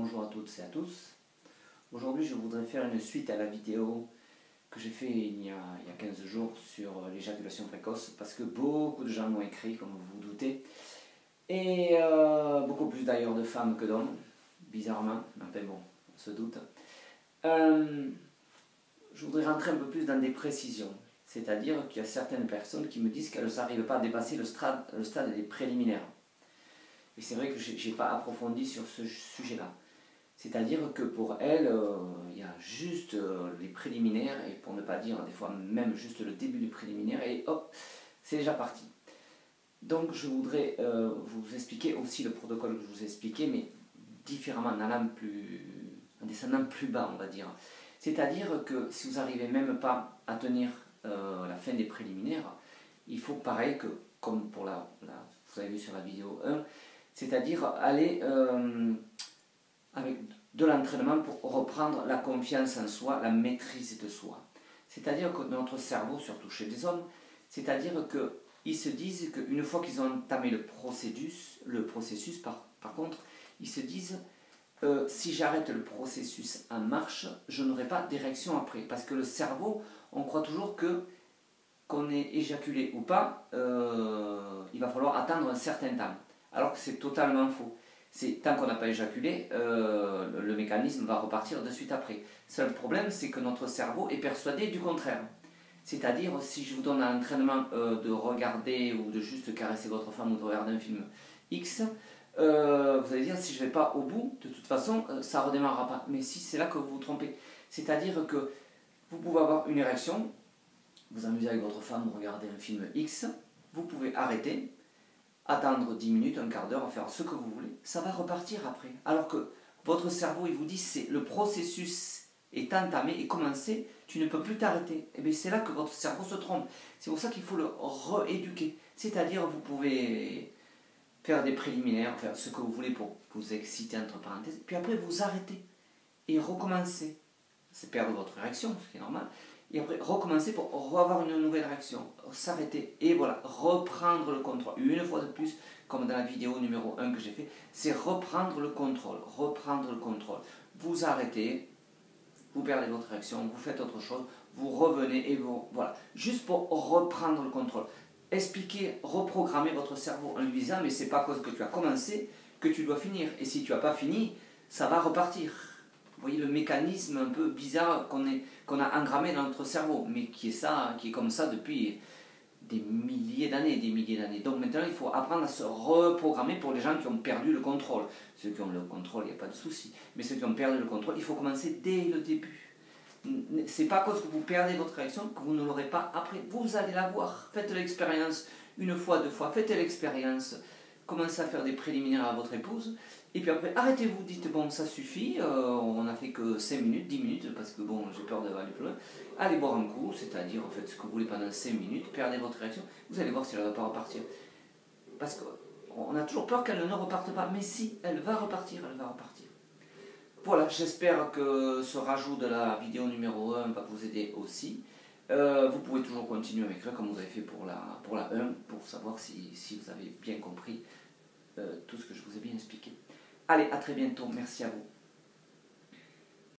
Bonjour à toutes et à tous. Aujourd'hui, je voudrais faire une suite à la vidéo que j'ai fait il y a 15 jours sur l'éjaculation précoce, parce que beaucoup de gens m'ont écrit, comme vous vous doutez, et beaucoup plus d'ailleurs de femmes que d'hommes, bizarrement, mais enfin bon, on se doute. Je voudrais rentrer un peu plus dans des précisions, c'est-à-dire qu'il y a certaines personnes qui me disent qu'elles n'arrivent pas à dépasser le stade des préliminaires. Et c'est vrai que je n'ai pas approfondi sur ce sujet-là. C'est-à-dire que pour elles, il y a juste les préliminaires, et pour ne pas dire des fois même juste le début du préliminaire, et hop, c'est déjà parti. Donc je voudrais vous expliquer aussi le protocole que je vous ai expliqué, mais différemment, en descendant plus bas, on va dire. C'est-à-dire que si vous n'arrivez même pas à tenir la fin des préliminaires, il faut pareil que, comme pour vous avez vu sur la vidéo 1, c'est-à-dire aller avec de l'entraînement pour reprendre la confiance en soi, la maîtrise de soi. C'est-à-dire que notre cerveau, surtout chez les hommes, c'est-à-dire qu'ils se disent qu'une fois qu'ils ont entamé le processus par contre, ils se disent si j'arrête le processus en marche, je n'aurai pas d'érection après. Parce que le cerveau, on croit toujours que qu'on est éjaculé ou pas, il va falloir attendre un certain temps. Alors que c'est totalement faux. Tant qu'on n'a pas éjaculé, le mécanisme va repartir de suite après. Seul problème, c'est que notre cerveau est persuadé du contraire. C'est-à-dire, si je vous donne un entraînement de regarder ou de juste caresser votre femme ou de regarder un film X, vous allez dire, si je ne vais pas au bout, de toute façon, ça ne redémarrera pas. Mais si, c'est là que vous vous trompez. C'est-à-dire que vous pouvez avoir une érection, vous amusez avec votre femme, vous regardez un film X, vous pouvez arrêter, attendre 10 minutes, un quart d'heure, faire ce que vous voulez, ça va repartir après. Alors que votre cerveau, il vous dit, le processus est entamé et commencé, tu ne peux plus t'arrêter. Et bien c'est là que votre cerveau se trompe. C'est pour ça qu'il faut le rééduquer. C'est-à-dire, vous pouvez faire des préliminaires, faire ce que vous voulez pour vous exciter, entre parenthèses, puis après vous arrêtez et recommencer. C'est perdre votre érection, ce qui est normal. Et après, recommencer pour avoir une nouvelle réaction, s'arrêter et voilà, reprendre le contrôle. Une fois de plus, comme dans la vidéo numéro 1 que j'ai fait, c'est reprendre le contrôle, reprendre le contrôle. Vous arrêtez, vous perdez votre réaction, vous faites autre chose, vous revenez et vous, voilà, juste pour reprendre le contrôle. Expliquer, reprogrammer votre cerveau en lui disant, mais c'est pas à cause que tu as commencé que tu dois finir. Et si tu n'as pas fini, ça va repartir. Vous voyez le mécanisme un peu bizarre qu'on a engrammé dans notre cerveau, mais qui est comme ça depuis des milliers d'années, Donc maintenant, il faut apprendre à se reprogrammer pour les gens qui ont perdu le contrôle. Ceux qui ont le contrôle, il n'y a pas de souci. Mais ceux qui ont perdu le contrôle, il faut commencer dès le début. C'est pas à cause que vous perdez votre réaction que vous ne l'aurez pas après. Vous allez l'avoir. Faites l'expérience une fois, deux fois. Faites l'expérience. Commencez à faire des préliminaires à votre épouse. Et puis après, arrêtez-vous, dites bon, ça suffit, on n'a fait que 5 minutes, 10 minutes, parce que bon, j'ai peur d'aller plus loin. Allez boire un coup, c'est-à-dire faites ce que vous voulez pendant 5 minutes, perdez votre réaction, vous allez voir si elle ne va pas repartir. Parce qu'on a toujours peur qu'elle ne reparte pas, mais si, elle va repartir, elle va repartir. Voilà, j'espère que ce rajout de la vidéo numéro 1 va vous aider aussi. Vous pouvez toujours continuer à m'écrire comme vous avez fait pour la 1, pour savoir si vous avez bien compris tout ce que je vous ai bien expliqué. Allez, à très bientôt, merci à vous.